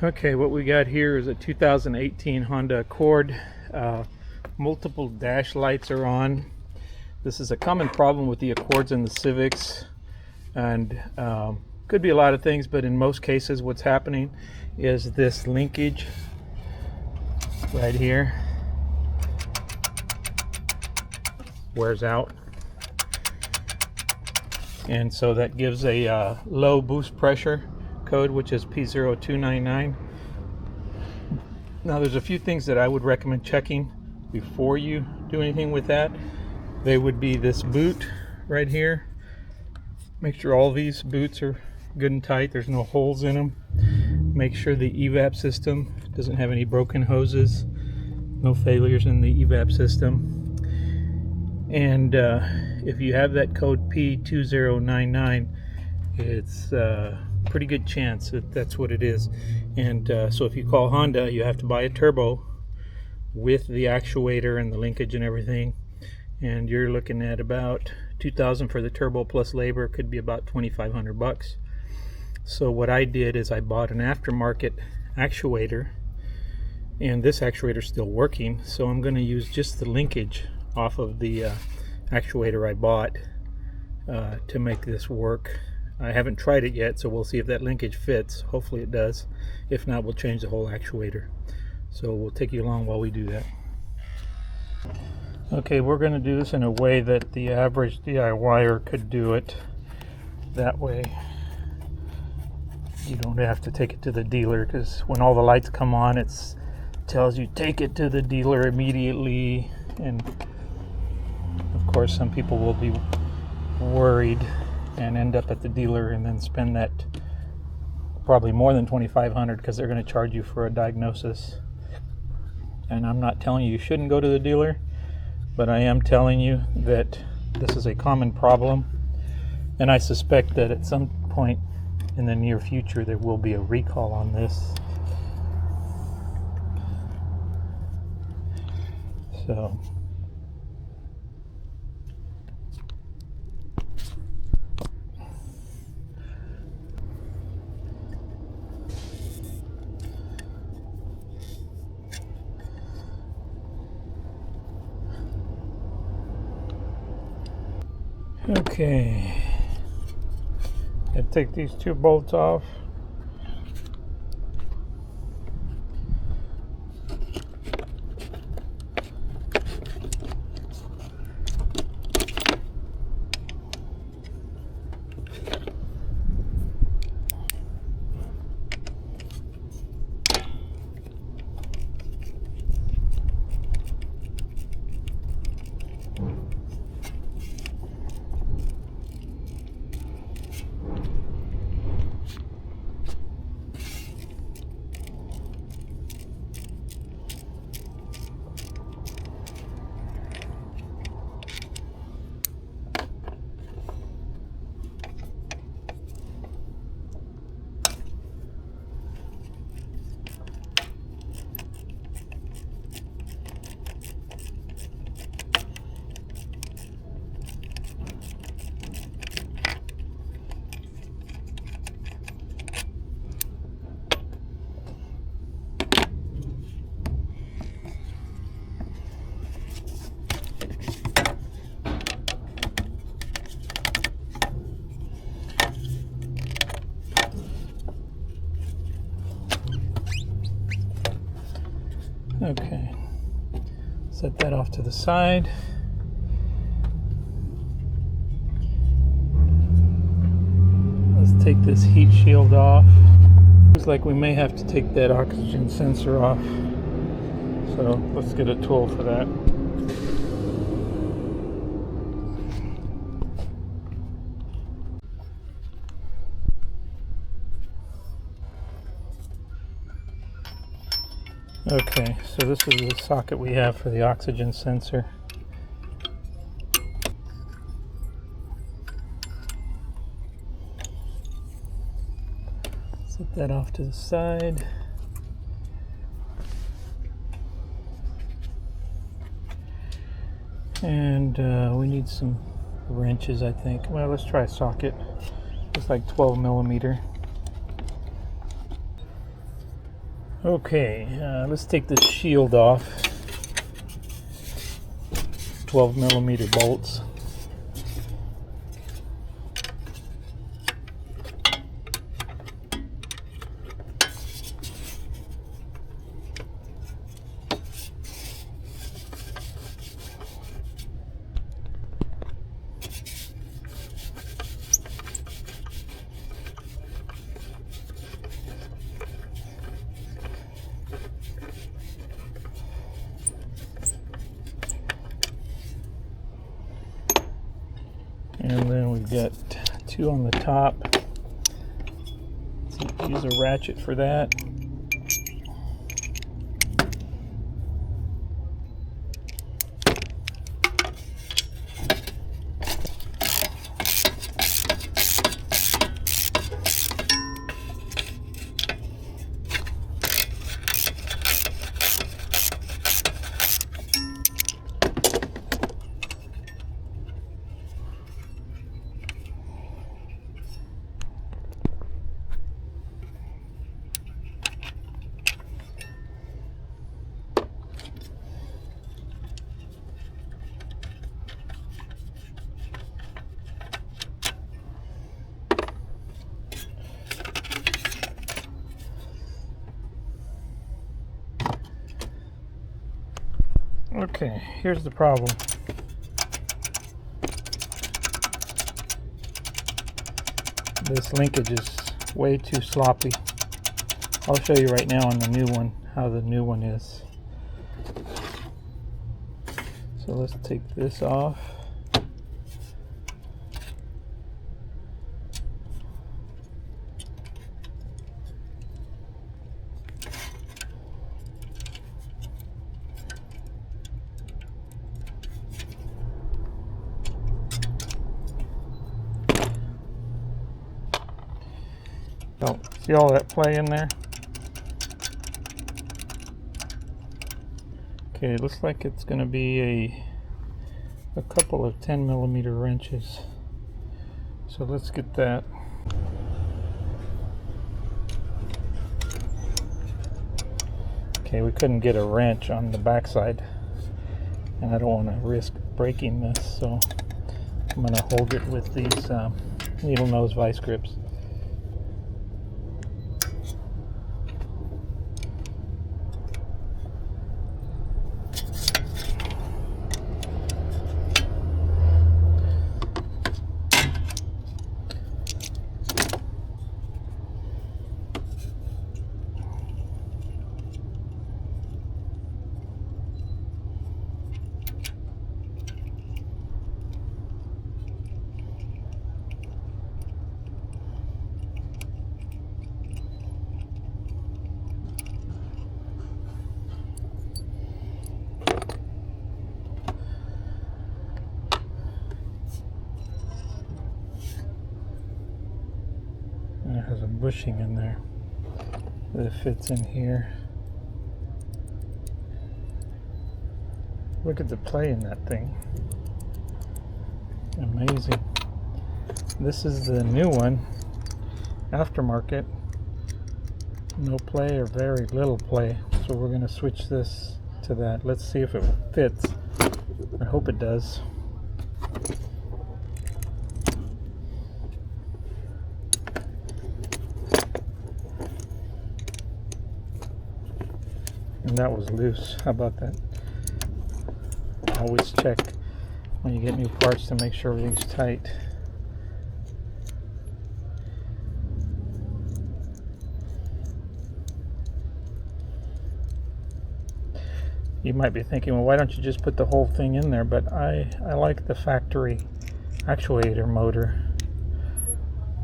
Okay, what we got here is a 2018 Honda Accord. Multiple dash lights are on. This is a common problem with the Accords and the Civics, and could be a lot of things, but in most cases what's happening is this linkage right here wears out, and so that gives a low boost pressure code, which is P0299. Now there's a few things that I would recommend checking before you do anything with that. They would be this boot right here. Make sure all these boots are good and tight, there's no holes in them. Make sure the evap system doesn't have any broken hoses, no failures in the evap system. And if you have that code P2099, it's pretty good chance that that's what it is. And so if you call Honda, you have to buy a turbo with the actuator and the linkage and everything, and you're looking at about $2,000 for the turbo plus labor. Could be about $2,500. So what I did is I bought an aftermarket actuator, and this actuator is still working, so I'm going to use just the linkage off of the actuator I bought to make this work. I haven't tried it yet, so we'll see if that linkage fits. Hopefully it does. If not, we'll change the whole actuator. So we'll take you along while we do that. Okay, we're going to do this in a way that the average DIYer could do it. That way you don't have to take it to the dealer, because when all the lights come on, it tells you take it to the dealer immediately. And of course some people will be worried and end up at the dealer and then spend that probably more than $2,500, because they're going to charge you for a diagnosis. And I'm not telling you you shouldn't go to the dealer, but I am telling you that this is a common problem, and I suspect that at some point in the near future there will be a recall on this. So okay, I take these two bolts off. Okay, set that off to the side. Let's take this heat shield off. Looks like we may have to take that oxygen sensor off, so let's get a tool for that. Okay, so this is the socket we have for the oxygen sensor. Set that off to the side. And we need some wrenches, I think. Well, let's try a socket. It's like 12 millimeter. Okay, let's take this shield off. 12mm bolts. And then we've got 2 on the top. So use a ratchet for that. Okay, here's the problem. This linkage is way too sloppy. I'll show you right now on the new one how the new one is. So let's take this off. Oh, see all that play in there? Okay, it looks like it's going to be a couple of 10mm wrenches. So let's get that. Okay, we couldn't get a wrench on the backside, and I don't want to risk breaking this, so I'm going to hold it with these needle nose vice grips. And it has a bushing in there that fits in here. Look at the play in that thing. Amazing. This is the new one, aftermarket. No play or very little play. So we're going to switch this to that. Let's see if it fits. I hope it does. And that was loose. How about that? Always check when you get new parts to make sure everything's tight. You might be thinking, well, why don't you just put the whole thing in there? But I like the factory actuator motor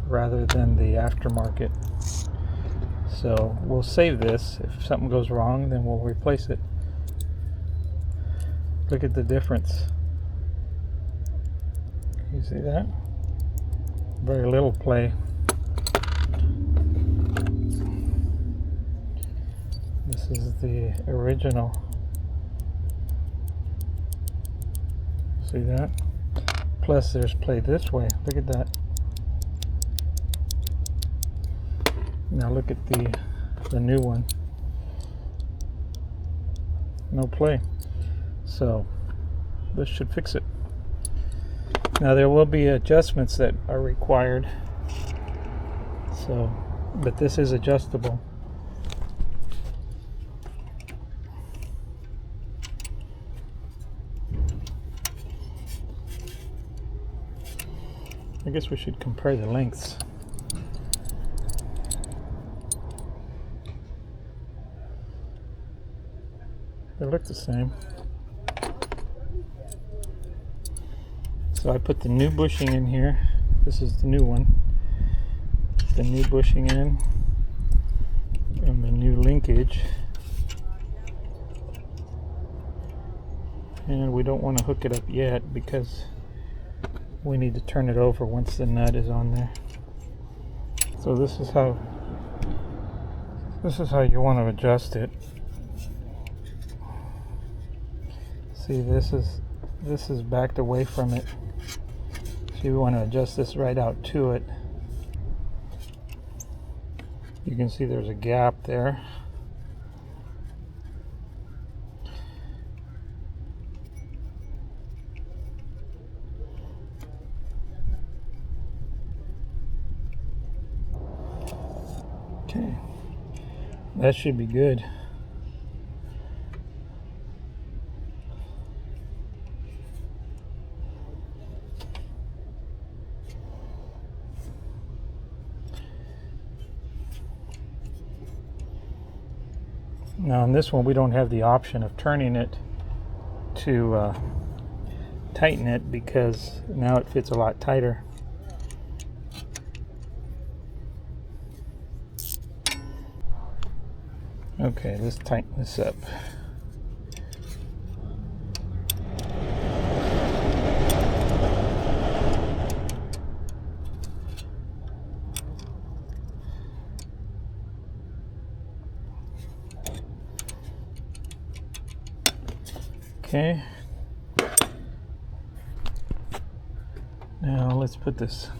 rather than the aftermarket. So we'll save this. If something goes wrong, then we'll replace it. Look at the difference. You see that? Very little play. This is the original. See that? Plus there's play this way. Look at that. Now look at the new one. no play. So this should fix it. Now there will be adjustments that are required, so, but this is adjustable. I guess we should compare the lengths. They look the same. So I put the new bushing in here. This is the new one. The new bushing in and the new linkage. And we don't want to hook it up yet because we need to turn it over once the nut is on there. So this is how you want to adjust it. See, this is backed away from it. So you want to adjust this right out to it. You can see there's a gap there. Okay, that should be good. Now on this one we don't have the option of turning it to tighten it because now it fits a lot tighter. Okay, let's tighten this up. Okay. Now let's put this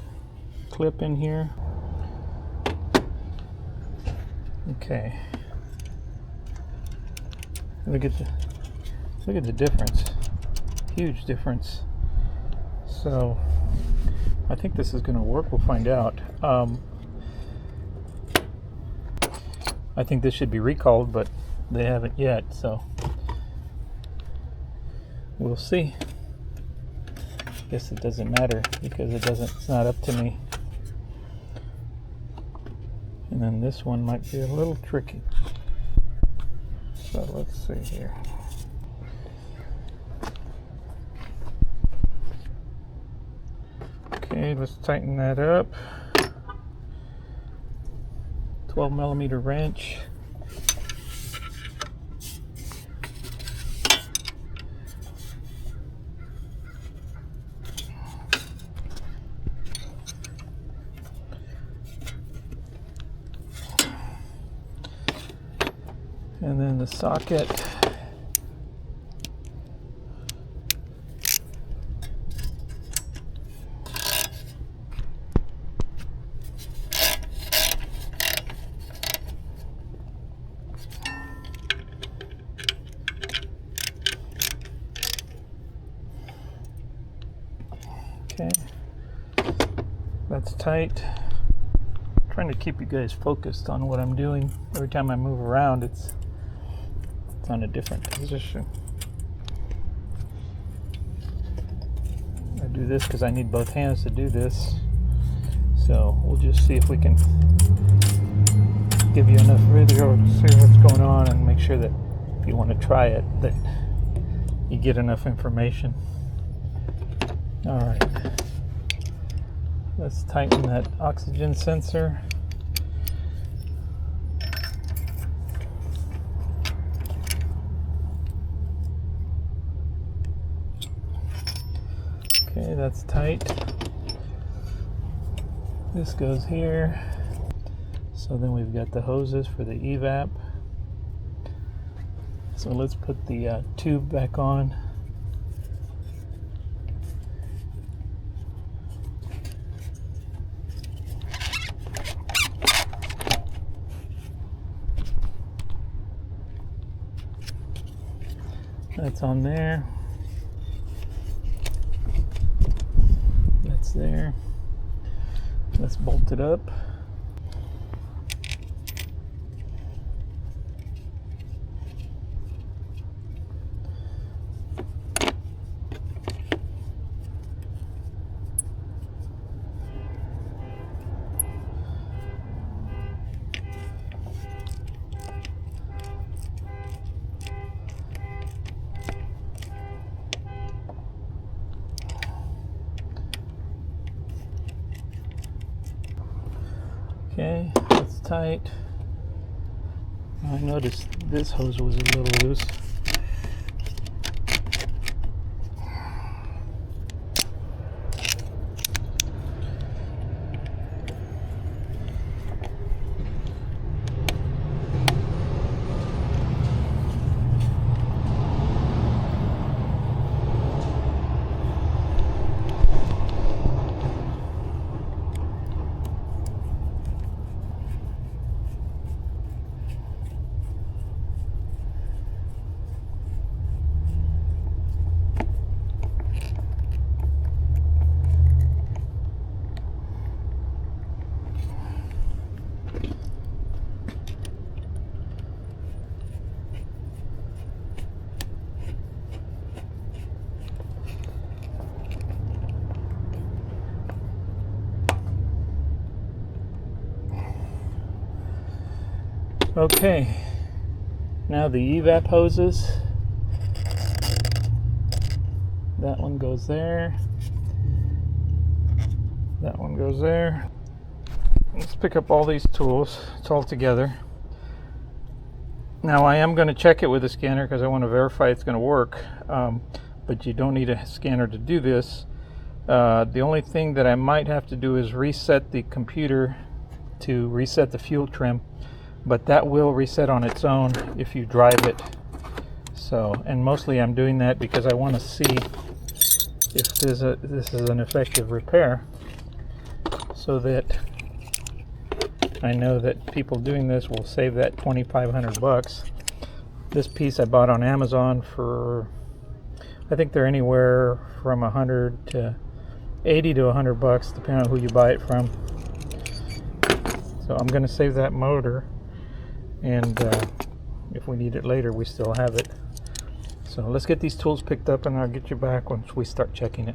clip in here. Okay. Look at the difference. Huge difference. So I think this is going to work. We'll find out. I think this should be recalled, but they haven't yet, so we'll see. Guess it doesn't matter because it's not up to me. And then this one might be a little tricky. So let's see here. Okay, let's tighten that up. 12mm wrench. And then the socket. Okay, that's tight. I'm trying to keep you guys focused on what I'm doing. Every time I move around, it's on a different position. I do this because I need both hands to do this. So we'll just see if we can give you enough video to see what's going on and make sure that if you want to try it, that you get enough information. All right, let's tighten that oxygen sensor. Okay, that's tight. This goes here. So then we've got the hoses for the evap. So let's put the tube back on. That's on there. That's there. Let's bolt it up. Okay, that's tight. I noticed this hose was a little loose. Okay, now the evap hoses. That one goes there. That one goes there. Let's pick up all these tools. It's all together. Now I am going to check it with a scanner because I want to verify it's going to work. But you don't need a scanner to do this. The only thing that I might have to do is reset the computer to reset the fuel trim. But that will reset on its own if you drive it. So, and mostly I'm doing that because I want to see if this is an effective repair, so that I know that people doing this will save that $2,500. This piece I bought on Amazon for, I think they're anywhere from $100 to $80 to $100, depending on who you buy it from. So I'm going to save that motor. And if we need it later, we still have it. So let's get these tools picked up and I'll get you back once we start checking it.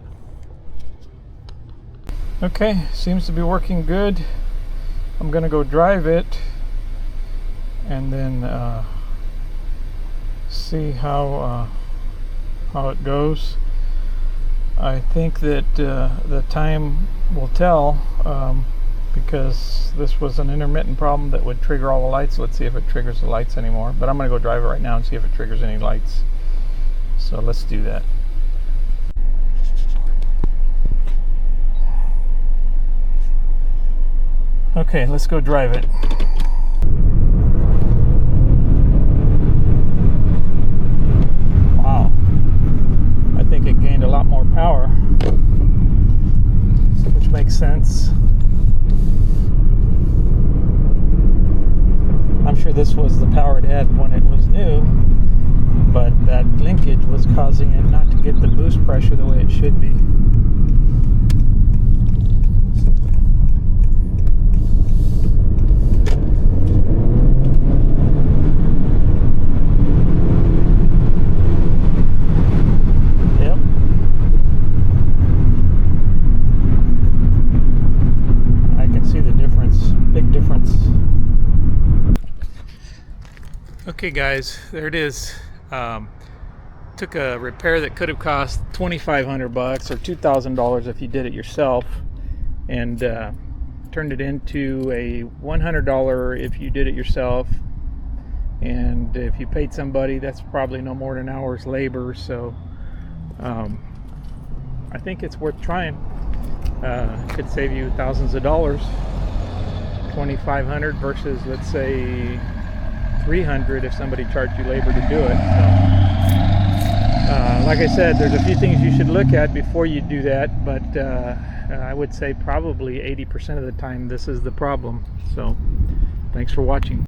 Okay, seems to be working good. I'm gonna go drive it and then see how it goes. I think that the time will tell, because this was an intermittent problem that would trigger all the lights. Let's see if it triggers the lights anymore. But I'm going to go drive it right now and see if it triggers any lights. So let's do that. Okay, let's go drive it. Wow. I think it gained a lot more power, which makes sense. I'm sure this was the power it had when it was new, but that linkage was causing it not to get the boost pressure the way it should be. Yep. I can see the difference, big difference. Okay guys, there it is. Took a repair that could have cost $2,500 or $2,000 if you did it yourself, and turned it into a $100 if you did it yourself, and if you paid somebody, that's probably no more than an hour's labor. So I think it's worth trying. It could save you thousands of dollars. $2,500 versus, let's say, $300 if somebody charged you labor to do it. So, like I said, there's a few things you should look at before you do that, but I would say probably 80% of the time this is the problem. So thanks for watching.